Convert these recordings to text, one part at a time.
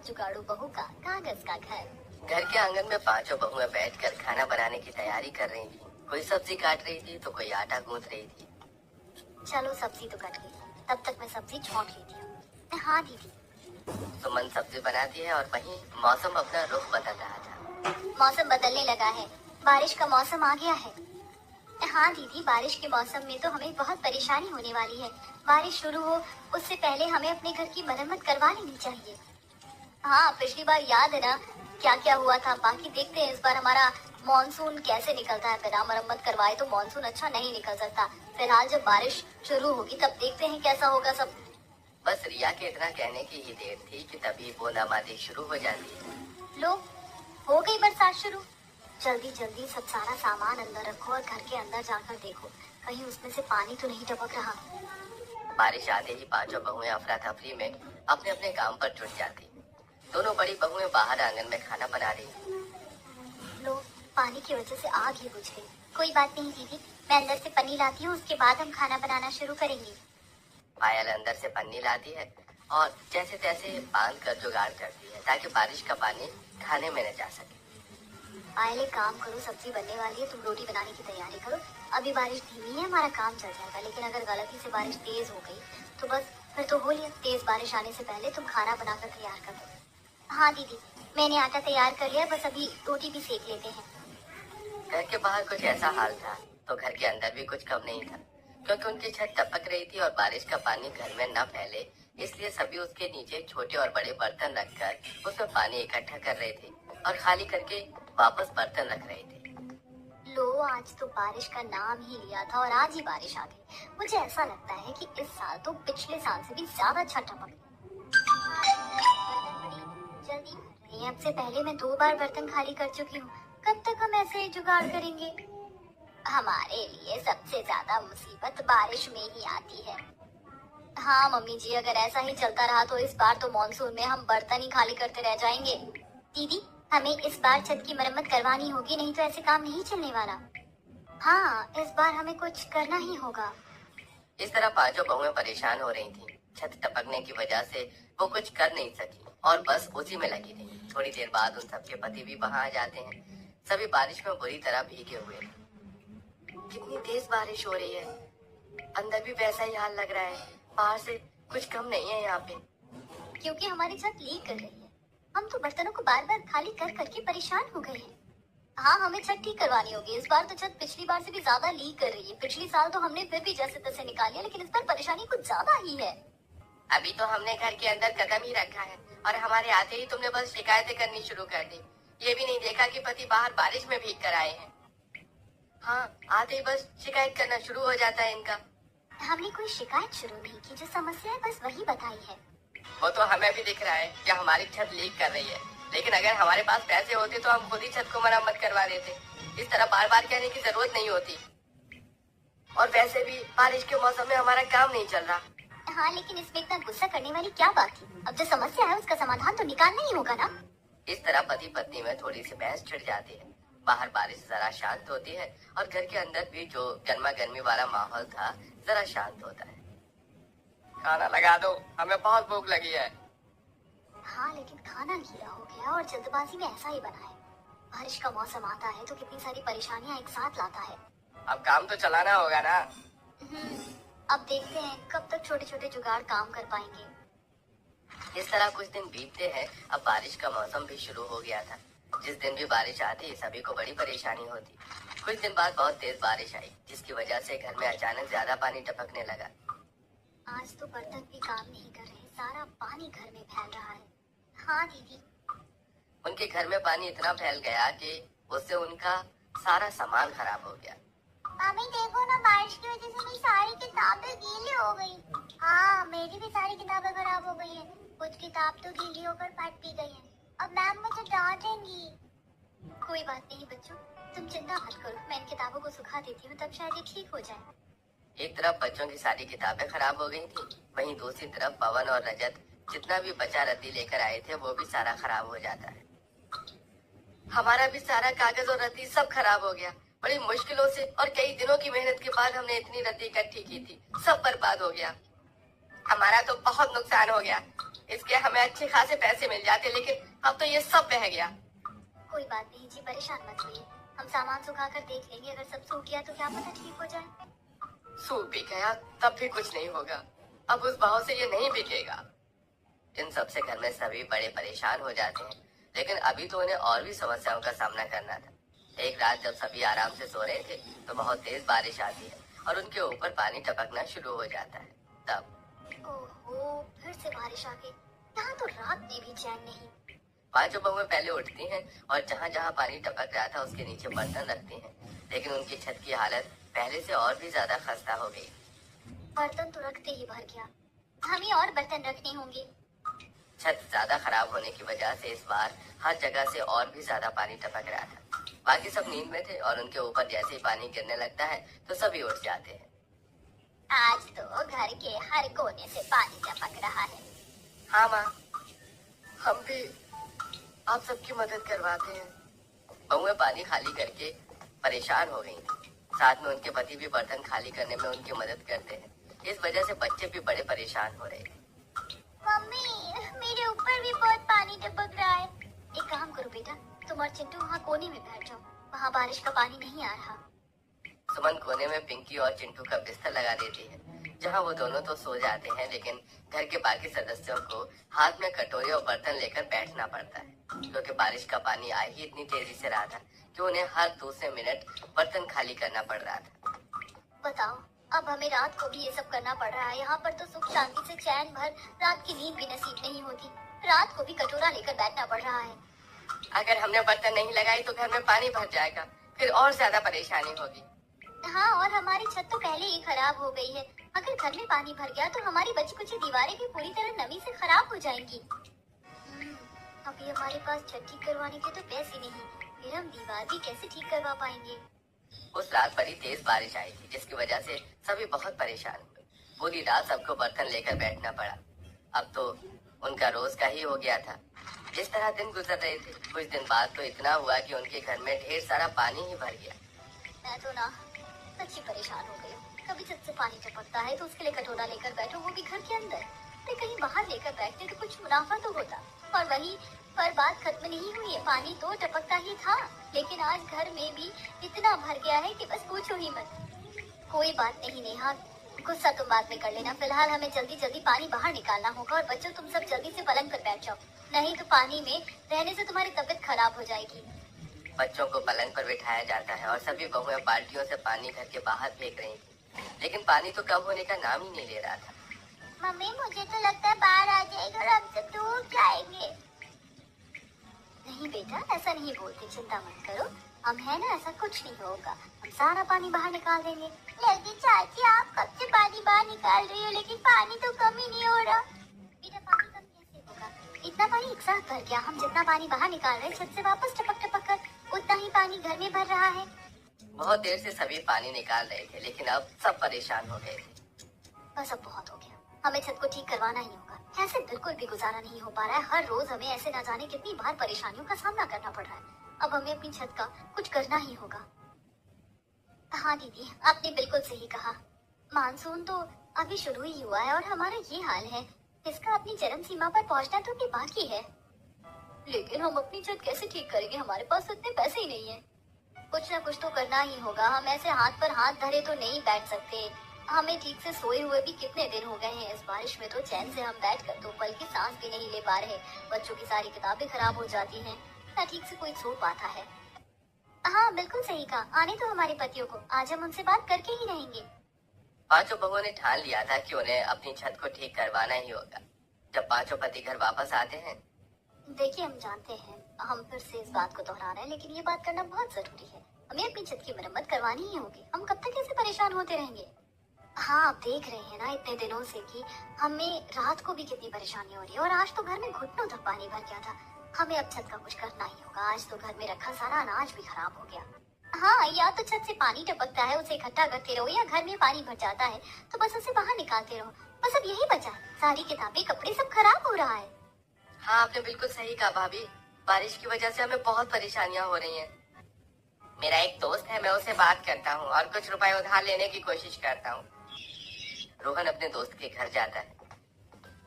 जुगाड़ू बहू का कागज का घर। घर के आंगन में पांचों बहुएं बैठकर खाना बनाने की तैयारी कर रही थी। कोई सब्जी काट रही थी तो कोई आटा गूंथ रही थी। चलो सब्जी तो कट गई, तब तक मैं सब्जी छौंक लेती हूँ। हाँ दीदी। सुमन सब्जी बनाती है और वहीं मौसम अपना रुख बदल रहा था। मौसम बदलने लगा है, बारिश का मौसम आ गया है। हाँ दीदी, बारिश के मौसम में तो हमें बहुत परेशानी होने वाली है। बारिश शुरू हो उससे पहले हमें अपने घर की मरम्मत करवा लेनी चाहिए। हाँ, पिछली बार याद है ना क्या क्या हुआ था। बाकी देखते हैं इस बार हमारा मॉनसून कैसे निकलता है। बिना मरम्मत करवाए तो मॉनसून अच्छा नहीं निकल सकता। फिलहाल जब बारिश शुरू होगी तब देखते हैं कैसा होगा सब। बस रिया के इतना कहने की ही देर थी कि तभी बूंदाबांदी शुरू हो जाती है। लो, हो गई बरसात शुरू। जल्दी जल्दी सब सारा सामान अंदर रखो और घर के अंदर जाकर देखो कहीं उसमें से पानी तो नहीं टपक रहा। बारिश आते ही पांचों बहुएं अफरा तफरी में अपने अपने काम पर जुट जाती। दोनों बड़ी बहुएं बाहर आंगन में खाना बना रही। लो, पानी की वजह से आग ही बुझ गई। कोई बात नहीं दीदी, मैं अंदर से पन्नी लाती हूँ, उसके बाद हम खाना बनाना शुरू करेंगे। पायल अंदर से पन्नी लाती है और जैसे तैसे बांध कर जुगाड़ करती है ताकि बारिश का पानी खाने में न जा सके। पायल, एक काम करो, सब्जी बनने वाली है, तुम रोटी बनाने की तैयारी करो। अभी बारिश धीमी है, हमारा काम चल जाएगा। लेकिन अगर गलती से बारिश तेज हो गई तो बस फिर तो हो लिया। तेज बारिश आने से पहले तुम खाना बनाकर तैयार कर दो। हाँ दीदी, मैंने आटा तैयार कर लिया, बस अभी रोटी भी सेक लेते हैं। घर के बाहर कुछ ऐसा हाल था तो घर के अंदर भी कुछ कम नहीं था, क्योंकि उनकी छत टपक रही थी और बारिश का पानी घर में न फैले इसलिए सभी उसके नीचे छोटे और बड़े बर्तन रखकर उसमें पानी इकट्ठा कर रहे थे और खाली करके वापस बर्तन रख रहे थे। लो, आज तो बारिश का नाम ही लिया था और आज ही बारिश आ गई। मुझे ऐसा लगता है कि इस साल तो पिछले साल से भी ज्यादा अच्छा टपक। जल्दी भर रही हैं, अब से पहले मैं 2 बार बर्तन खाली कर चुकी हूँ। कब तक हम ऐसे जुगाड़ करेंगे? हमारे लिए सबसे ज्यादा मुसीबत बारिश में ही आती है। हाँ मम्मी जी, अगर ऐसा ही चलता रहा तो इस बार तो मॉनसून में हम बर्तन ही खाली करते रह जाएंगे। दीदी, हमें इस बार छत की मरम्मत करवानी होगी, नहीं तो ऐसे काम नहीं चलने वाला। हाँ, इस बार हमें कुछ करना ही होगा। इस तरह पांचों बहुएं परेशान हो रही थीं। छत टपकने की वजह से वो कुछ कर नहीं सकी और बस उसी में लगी रही। थोड़ी देर बाद उन सबके पति भी वहां आ जाते हैं। सभी बारिश में बुरी तरह भीगे हुए थे। कितनी तेज बारिश हो रही है, अंदर भी वैसा ही हाल लग रहा है। बाहर से कुछ कम नहीं है यहाँ पे। क्योंकि हमारी छत लीक कर रही है। हम तो बर्तनों को बार बार खाली कर करके परेशान हो गए हैं। हाँ, हमें छत ठीक करवानी होगी। इस बार तो छत पिछली बार से भी ज्यादा लीक कर रही है। पिछली साल तो हमने फिर भी जैसे तैसे निकाल लिया, लेकिन इस बार परेशानी कुछ ज्यादा ही है। अभी तो हमने घर के अंदर कदम ही रखा है और हमारे आते ही तुमने बस शिकायतें करनी शुरू कर दी। ये भी नहीं देखा कि पति बाहर बारिश में भीग कर आए हैं। हाँ, आते ही बस शिकायत करना शुरू हो जाता है इनका। हमने कोई शिकायत शुरू नहीं की, जो समस्या है बस वही बताई है। वो तो हमें भी दिख रहा है कि हमारी छत लीक कर रही है, लेकिन अगर हमारे पास पैसे होते तो हम खुद ही छत को मरम्मत करवा देते। इस तरह बार बार कहने की जरूरत नहीं होती। और वैसे भी बारिश के मौसम में हमारा काम नहीं चल रहा। हाँ, लेकिन इसमें इतना गुस्सा करने वाली क्या बात थी? अब जो समस्या है उसका समाधान तो निकालना ही होगा ना। इस तरह पति पत्नी में थोड़ी सी बहस छिड़ जाती है। बाहर बारिश जरा शांत होती है और घर के अंदर भी जो गर्मा गर्मी वाला माहौल था जरा शांत होता है। खाना लगा दो, हमें बहुत भूख लगी है। हाँ, लेकिन खाना गीला हो गया और जल्दबाजी में ऐसा ही बना है। बारिश का मौसम आता है तो कितनी सारी परेशानियां एक साथ लाता है। अब काम तो चलाना होगा ना। अब देखते हैं कब तक छोटे छोटे जुगाड़ काम कर पाएंगे। इस तरह कुछ दिन बीतते हैं। अब बारिश का मौसम भी शुरू हो गया था। जिस दिन भी बारिश आती सभी को बड़ी परेशानी होती। कुछ दिन बाद बहुत तेज बारिश आई, जिसकी वजह से घर में अचानक ज्यादा पानी टपकने लगा। आज तो बर्तन भी काम नहीं कर रहे, सारा पानी घर में फैल रहा है। हाँ दीदी। उनके घर में पानी इतना फैल गया कि उससे उनका सारा सामान खराब हो गया। मम्मी देखो ना, बारिश की वजह से मेरी सारी किताबें गीली हो गई। हाँ, मेरी भी सारी किताबें खराब हो गई हैं। कुछ किताब तो गीली होकर फट भी गई हैं। अब मैम मुझे डांटेंगी। कोई बात नहीं बच्चों, तुम चिंता मत करो, मैं इन किताबों को सुखा देती हूँ, तब शायद ये ठीक हो जाए। एक तरफ बच्चों की सारी किताबें खराब हो गई थी, वहीं दूसरी तरफ पवन और रजत जितना भी बचा रद्दी लेकर आए थे वो भी सारा खराब हो जाता है। हमारा भी सारा कागज और रद्दी सब खराब हो गया। बड़ी मुश्किलों से और कई दिनों की मेहनत के बाद हमने इतनी रद्दी इकट्ठी की थी, सब बर्बाद हो गया। हमारा तो बहुत नुकसान हो गया। इसके हमें अच्छे खासे पैसे मिल जाते, लेकिन अब तो ये सब बह गया। कोई बात नहीं जी, परेशान मत होइए। हम सामान सुखा कर देख लेंगे, अगर सब सूख गया तो क्या पता ठीक हो जाए। सूख भी गया तब भी कुछ नहीं होगा, अब उस भाव से ये नहीं बिकेगा। इन सब से घर में सभी बड़े परेशान हो जाते हैं, लेकिन अभी तो उन्हें और भी समस्याओं का सामना करना था। एक रात जब सभी आराम से सो रहे थे तो बहुत तेज बारिश आती है और उनके ऊपर पानी टपकना शुरू हो जाता है। तब ओहो, फिर से बारिश आ गई। यहाँ तो रात में भी चैन नहीं। पांचों बहुएं पहले उठती हैं और जहाँ जहाँ पानी टपक रहा था उसके नीचे बर्तन रखती हैं, लेकिन उनकी छत की हालत पहले से और भी ज्यादा खस्ता हो गई। बर्तन तो रखते ही भर गया, हमें और बर्तन रखने होंगे। छत ज्यादा खराब होने की वजह से इस बार हर जगह से और भी ज्यादा पानी टपक रहा था। बाकी सब नींद में थे और उनके ऊपर जैसे ही पानी गिरने लगता है तो सभी उठ जाते हैं। आज तो घर के हर कोने से पानी टपक रहा है। हाँ माँ, हम भी आप सबकी मदद करवाते हैं। बहुएं पानी खाली करके परेशान हो गई थी। साथ में उनके पति भी बर्तन खाली करने में उनकी मदद करते हैं। इस वजह से बच्चे भी बड़े परेशान हो रहे थे। मम्मी, मेरे ऊपर भी बहुत पानी टपक रहा है। एक काम करो बेटा, तुम और चिंटू वहाँ कोने में बैठ जाओ, वहाँ बारिश का पानी नहीं आ रहा। सुमन कोने में पिंकी और चिंटू का बिस्तर लगा देती है, जहाँ वो दोनों तो सो जाते हैं, लेकिन घर के बाकी सदस्यों को हाथ में कटोरे और बर्तन लेकर बैठना पड़ता है, क्योंकि बारिश का पानी आ ही इतनी तेजी से रहा था कि उन्हें हर दूसरे मिनट बर्तन खाली करना पड़ रहा था। बताओ, अब हमें रात को भी ये सब करना पड़ रहा है। यहाँ पर तो सुख शांति से चैन भर रात की नींद भी नसीब नहीं होती, रात को भी कटोरा लेकर बैठना पड़ रहा है। अगर हमने बर्तन नहीं लगाई तो घर में पानी भर जाएगा, फिर और ज्यादा परेशानी होगी। हाँ, और हमारी छत तो पहले ही खराब हो गई है। अगर घर में पानी भर गया तो हमारी बची कुची दीवारें भी पूरी तरह नमी से खराब हो जाएंगी। अभी हमारे पास छत ठीक करवाने के तो पैसे नहीं, फिर हम दीवार भी कैसे ठीक करवा पाएंगे। उस रात बड़ी तेज बारिश आई थी, जिसकी वजह से सभी बहुत परेशान हुए। पूरी रात सबको बर्तन लेकर बैठना पड़ा। अब तो उनका रोज का ही हो गया था। जिस तरह दिन गुजर रहे थे, कुछ दिन बाद तो इतना हुआ कि उनके घर में ढेर सारा पानी ही भर गया। मैं तो ना सच्ची परेशान हो गई हूँ। कभी छत से पानी टपकता है तो उसके लिए कटोरा लेकर बैठो, वो भी घर के अंदर। तो कहीं बाहर लेकर बैठते तो कुछ मुनाफा तो होता। और वही पर बात खत्म नहीं हुई है, पानी तो टपकता ही था, लेकिन आज घर में भी इतना भर गया है कि बस पूछो ही मत। कोई बात नहीं नेहा, गुस्सा तुम बाद में कर लेना। फिलहाल हमें जल्दी जल्दी पानी बाहर निकालना होगा। और बच्चों, तुम सब जल्दी से पलंग पर बैठ जाओ, नहीं तो पानी में रहने से तुम्हारी तबीयत खराब हो जाएगी। बच्चों को पलंग पर बिठाया जाता है और सभी बहुएं बाल्टियों से पानी घर के बाहर फेंक रही थी, लेकिन पानी तो कम होने का नाम ही नहीं ले रहा था। मम्मी, मुझे तो लगता है बाढ़ आ जाएगा और हम सब डूब जाएंगे। नहीं बेटा, ऐसा नहीं बोलते, चिंता मत करो, हम है ना, ऐसा कुछ नहीं होगा। हम सारा पानी बाहर निकाल देंगे। लेकिन चाची, आप कब से पानी बाहर निकाल रही हो, लेकिन पानी तो कम ही नहीं हो रहा। बेटा, पानी कम कैसे होगा? इतना पानी एक साथ भर गया। हम जितना पानी बाहर निकाल रहे हैं छत से वापस टपक टपक कर, उतना ही पानी घर में भर रहा है। बहुत देर से सभी पानी निकाल रहे थे, लेकिन अब सब परेशान हो गए थे। बस अब बहुत हो गया, हमें छत को ठीक करवाना ही होगा। ऐसे बिल्कुल भी गुजारा नहीं हो पा रहा है। हर रोज हमें ऐसे ना जाने कितनी बार परेशानियों का सामना करना पड़ रहा है। अब हमें अपनी छत का कुछ करना ही होगा। हाँ दीदी, आपने बिल्कुल सही कहा। मानसून तो अभी शुरू ही हुआ है और हमारा ये हाल है। इसका अपनी चरम सीमा पर पहुंचना तो भी बाकी है। लेकिन हम अपनी छत कैसे ठीक करेंगे? हमारे पास इतने पैसे ही नहीं है। कुछ ना कुछ तो करना ही होगा। हम ऐसे हाथ पर हाथ धरे तो नहीं बैठ सकते। हमें ठीक से सोए हुए भी कितने दिन हो गए हैं। इस बारिश में तो चैन से हम बैठ कर 2 पल की सांस भी नहीं ले पा रहे। बच्चों की सारी किताबें खराब हो जाती हैं, ना ठीक से कोई सो पाता है। हाँ, बिल्कुल सही कहा। आने तो हमारे पतियों को, आज हम उनसे बात करके ही रहेंगे। पांचों बहुओं ने ठान लिया था कि उन्हें अपनी छत को ठीक करवाना ही होगा। जब पांचों पति घर वापस आते हैं, देखिए, हम जानते हैं हम फिर से इस बात को दोहरा रहे हैं, लेकिन ये बात करना बहुत जरूरी है। हमें अपनी छत की मरम्मत करवानी ही होगी। हम कब तक ऐसे परेशान होते रहेंगे? हाँ, आप देख रहे हैं ना इतने दिनों से कि हमें रात को भी कितनी परेशानी हो रही है, और आज तो घर में घुटनों तक पानी भर गया था। हमें अब छत का कुछ करना ही होगा। आज तो घर में रखा सारा अनाज भी खराब हो गया। हाँ, या तो छत से पानी टपकता है, उसे इकट्ठा करते रहो, या घर में पानी भर जाता है तो बस उसे बाहर निकालते रहो। बस अब यही बचा है। सारी किताबें, कपड़े सब खराब हो रहा है। हाँ, आपने बिल्कुल सही कहा भाभी। बारिश की वजह से हमें बहुत परेशानियां हो रही हैं। मेरा एक दोस्त है, मैं उससे बात करता हूँ और कुछ रुपए उधार लेने की कोशिश करता हूँ। रोहन अपने दोस्त के घर जाता है।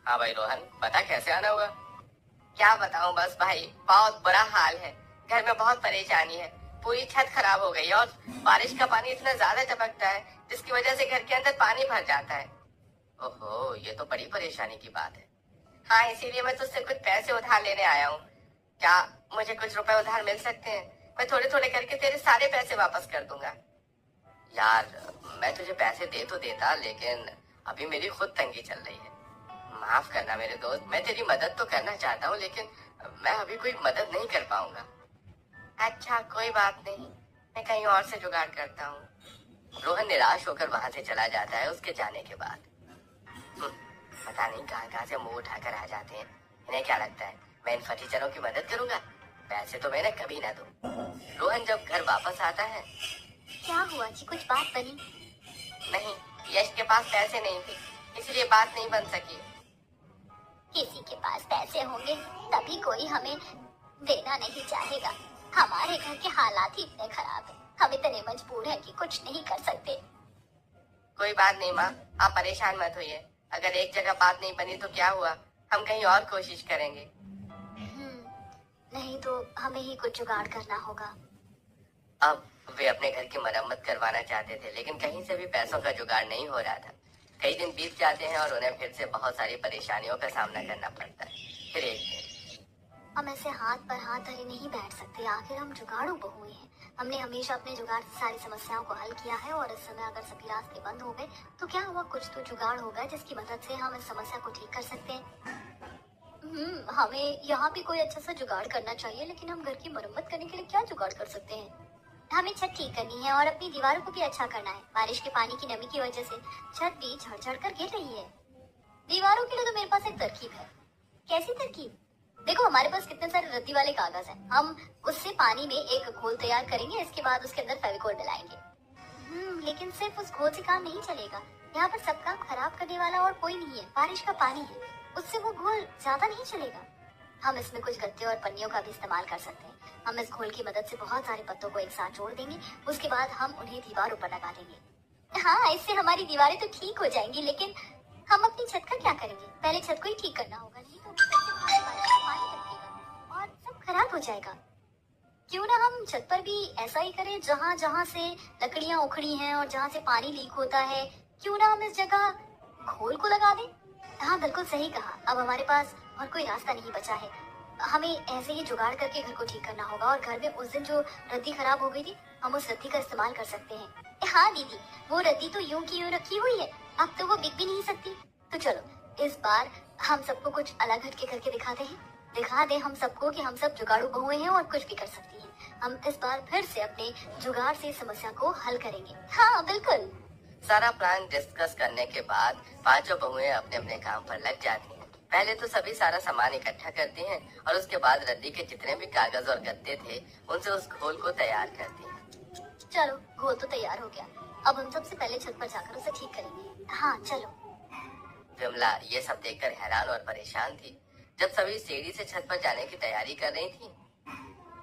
हाँ भाई रोहन, बता कैसे आना होगा। क्या बताऊं बस भाई, बहुत बुरा हाल है। घर में बहुत परेशानी है। पूरी छत खराब हो गई और बारिश का पानी इतना ज्यादा टपकता है जिसकी वजह से घर के अंदर पानी भर जाता है। ओहो, ये तो बड़ी परेशानी की बात है। हाँ, इसीलिए मैं तुझसे कुछ पैसे उधार लेने आया हूँ। क्या मुझे कुछ रुपए उधार मिल सकते हैं? मैं थोड़े थोड़े करके तेरे सारे पैसे वापस कर दूंगा। यार, मैं तुझे पैसे दे तो देता, लेकिन अभी मेरी खुद तंगी चल रही है। माफ करना मेरे दोस्त, मैं तेरी मदद तो करना चाहता हूँ, लेकिन मैं अभी कोई मदद नहीं कर पाऊंगा। अच्छा, कोई बात नहीं, मैं कहीं और से जुगाड़ करता हूँ। रोहन निराश होकर वहां से चला जाता है उसके जाने के बाद। पता नहीं कहाँ कहाँ से मुंह उठाकर आ जाते हैं। इन्हें क्या लगता है मैं इन फटीचरों की मदद करूंगा? पैसे तो मैंने कभी ना दूं। रोहन जब घर वापस आता है। क्या हुआ जी, कुछ बात बनी? नहीं, यश के पास पैसे नहीं थे, इसलिए बात नहीं बन सकी। किसी के पास पैसे होंगे तभी कोई हमें देना नहीं चाहेगा। हमारे घर के हालात ही इतने खराब हैं, हम इतने मजबूर हैं कि कुछ नहीं कर सकते। कोई बात नहीं माँ, आप परेशान मत होइए। अगर एक जगह बात नहीं बनी तो क्या हुआ, हम कहीं और कोशिश करेंगे। नहीं तो हमें ही कुछ जुगाड़ करना होगा। अब वे अपने घर की मरम्मत करवाना चाहते थे, लेकिन कहीं से भी पैसों का जुगाड़ नहीं हो रहा था। कई दिन बीत जाते हैं और उन्हें फिर से बहुत सारी परेशानियों का सामना करना पड़ता है। फिर एक दिन, हम ऐसे हाथ पर हाथ धरे नहीं बैठ सकते। आखिर हम जुगाड़ू बहुएं हैं। हमने हमेशा अपने जुगाड़ से सारी समस्याओं को हल किया है और इस समय अगर सभी रास्ते बंद हो गए तो क्या हुआ, कुछ तो जुगाड़ होगा जिसकी मदद से हम इस समस्या को ठीक कर सकते हैं। हमें यहाँ भी कोई अच्छा सा जुगाड़ करना चाहिए, लेकिन हम घर की मरम्मत करने के लिए क्या जुगाड़ कर सकते हैं? हमें छत ठीक करनी है और अपनी दीवारों को भी अच्छा करना है। बारिश के पानी की नमी की वजह से छत भी झड़-झड़ कर गिर रही है। दीवारों के लिए तो मेरे पास एक तरकीब है। कैसी तरकीब? देखो, हमारे पास कितने सारे रद्दी वाले कागज हैं। हम उससे पानी में एक घोल तैयार करेंगे, इसके बाद उसके अंदर फेविकोल मिलाएंगे। लेकिन सिर्फ उस घोल से काम नहीं चलेगा। यहाँ पर सब काम खराब करने वाला और कोई नहीं है, बारिश का पानी है। उससे वो घोल ज्यादा नहीं चलेगा। हम इसमें कुछ गत्ते और पन्नियों का भी इस्तेमाल कर सकते हैं। हम इस घोल की मदद से बहुत सारे पत्तों को एक साथ जोड़ देंगे, उसके बाद हम उन्हें दीवारों पर लगा देंगे। हाँ, इससे हमारी दीवारें तो ठीक हो जाएंगी, लेकिन हम अपनी छत का क्या करेंगे? पहले छत को ही ठीक करना होगा, नहीं तो पानी टपकेगा और सब खराब हो जाएगा। क्यों ना हम छत पर भी ऐसा ही करें, जहाँ जहाँ से लकड़ियाँ उखड़ी हैं और जहाँ से पानी लीक होता है, क्यों ना हम इस जगह घोल को लगा दें। हाँ, बिल्कुल सही कहा। अब हमारे पास और कोई रास्ता नहीं बचा है। हमें ऐसे ही जुगाड़ करके घर को ठीक करना होगा। और घर में उस दिन जो रद्दी खराब हो गई थी, हम उस रद्दी का इस्तेमाल कर सकते हैं। हाँ दीदी, वो रद्दी तो यूं की यूं रखी हुई है, अब तो वो बिक भी नहीं सकती। तो चलो इस बार हम सबको कुछ अलग हटके करके दिखाते हैं। दिखा दे हम सबको कि हम सब जुगाड़ू बहुएं हैं और कुछ भी कर सकती हैं। हम इस बार फिर से अपने जुगाड़ से समस्या को हल करेंगे। हाँ बिल्कुल। सारा प्लान डिस्कस करने के बाद पांचों बहुएं अपने अपने काम पर लग जाती हैं। पहले तो सभी सारा सामान इकट्ठा करती हैं और उसके बाद रद्दी के जितने भी कागज और गत्ते थे उनसे उस घोल को तैयार करती हैं। चलो, घोल तो तैयार हो गया। अब हम सबसे पहले छत पर जाकर उसे ठीक करेंगे। हाँ चलो। विमला ये सब देखकर हैरान और परेशान थी। जब सभी सीढ़ी से छत पर जाने की तैयारी कर रही थी।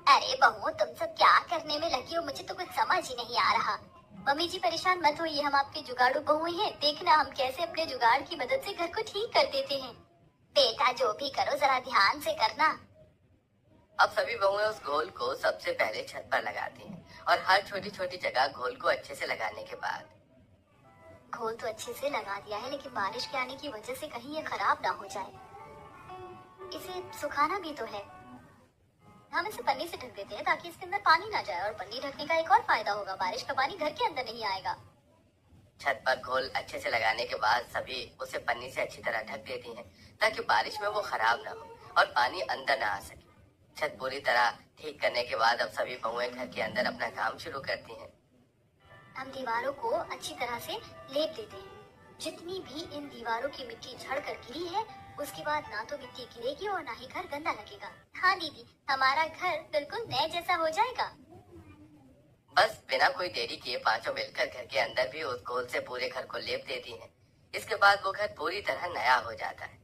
अरे बहू, तुम सब क्या करने में लगी हो? मुझे तो कुछ समझ ही नहीं आ रहा। मम्मी जी परेशान मत होइए, हम आपके जुगाड़ू बहुएं हैं। देखना हम कैसे अपने जुगाड़ की मदद से घर को ठीक कर देते हैं। बेटा जो भी करो जरा ध्यान से करना। अब सभी बहुएं उस घोल को सबसे पहले छत पर लगाती हैं और हर छोटी छोटी जगह घोल को अच्छे से लगाने के बाद। घोल तो अच्छे से लगा दिया है, लेकिन बारिश के आने की वजह से कहीं ये खराब ना हो जाए। इसे सुखाना भी तो है। हम इसे पन्नी से ढक देते हैं ताकि इसके अंदर पानी ना जाए। और पन्नी ढकने का एक और फायदा होगा, बारिश का पानी घर के अंदर नहीं आएगा। छत पर घोल अच्छे से लगाने के बाद सभी उसे पन्नी से अच्छी तरह ढक देती हैं ताकि बारिश में वो खराब ना हो और पानी अंदर ना आ सके। छत पूरी तरह ठीक करने के बाद अब सभी बहुएं घर के अंदर अपना काम शुरू करती हैं। हम दीवारों को अच्छी तरह से लेप देते हैं। जितनी भी इन दीवारों की मिट्टी झड़ कर गिरी है, उसके बाद ना तो मिट्टी गिरेगी और ना ही घर गंदा लगेगा। हाँ दीदी, हमारा घर बिल्कुल नए जैसा हो जाएगा। बस बिना कोई देरी किए पांचों मिलकर घर के अंदर भी उस घोल से पूरे घर को लेप देती हैं। इसके बाद वो घर पूरी तरह नया हो जाता है।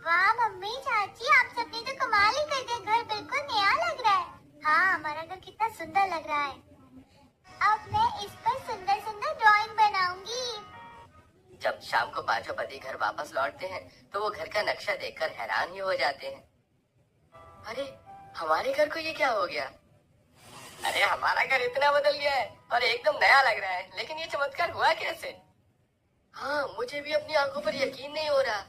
वाह मम्मी चाची, आप सबने तो कमाल ही कर दिया। घर बिल्कुल नया लग रहा है। हाँ, हमारा घर कितना सुंदर लग रहा है। अब मैं इस पर सुंदर सुंदर ड्राइंग बनाऊंगी। जब शाम को को पांचों पति घर वापस लौटते हैं तो वो घर का नक्शा देखकर हैरान ही हो जाते हैं। अरे हमारे घर को ये क्या हो गया? अरे हमारा घर इतना बदल गया है और एकदम नया लग रहा है, लेकिन ये चमत्कार हुआ कैसे? हाँ, मुझे भी अपनी आंखों पर यकीन नहीं हो रहा।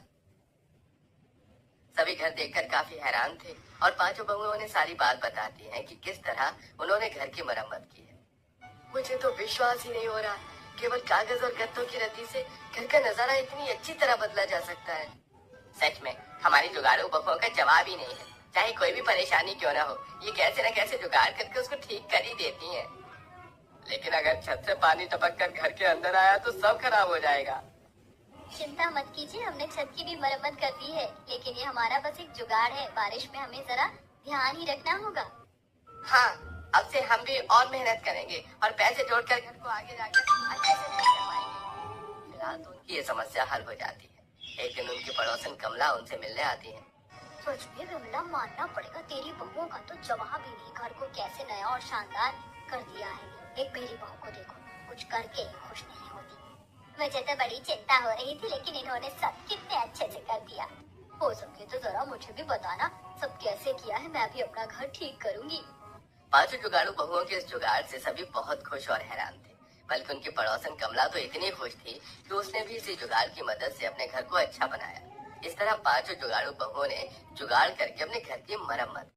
सभी घर देखकर काफी हैरान थे और पांचों बहुओं उन्हें सारी बात बताती हैं कि किस तरह उन्होंने घर की मरम्मत की है। मुझे तो विश्वास ही नहीं हो रहा, केवल कागज और गत्तों की रद्दी से घर का नजारा इतनी अच्छी तरह बदला जा सकता है। सच में हमारी जुगाड़ू बहुओं का जवाब ही नहीं है। चाहे कोई भी परेशानी क्यों ना हो, ये कैसे न कैसे जुगाड़ करके उसको ठीक कर ही देती हैं। लेकिन अगर छत से पानी टपक कर घर के अंदर आया तो सब खराब हो जाएगा। चिंता मत कीजिए, हमने छत की भी मरम्मत कर दी है, लेकिन ये हमारा बस एक जुगाड़ है। बारिश में हमें जरा ध्यान ही रखना होगा। हाँ, अब से हम भी और मेहनत करेंगे और पैसे जोड़कर घर को आगे जाकर अच्छे से नहीं कर पाएंगे। फिलहाल तो उनकी ये समस्या हल हो जाती है। एक दिन उनकी पड़ोसन कमला उनसे मिलने आती है। सच में विमला, मानना पड़ेगा, तेरी बहुओं का तो जवाब ही नहीं। घर को कैसे नया और शानदार कर दिया है। एक मेरी बहू को देखो, कुछ करके ही खुश नहीं होती। मुझे तो बड़ी चिंता हो रही थी, लेकिन इन्होंने सब कितने अच्छे से कर दिया। हो सके तो जरा मुझे भी बताना सब कैसे किया है, मैं भी अपना घर ठीक करूंगी। पांचों जुगाड़ू बहुओं के इस जुगाड़ से सभी बहुत खुश और हैरान थे। बल्कि उनकी पड़ोसन कमला तो इतनी खुश थी कि उसने भी इसी जुगाड़ की मदद से अपने घर को अच्छा बनाया। इस तरह पांचों जुगाड़ू बहुओं ने जुगाड़ करके अपने घर की मरम्मत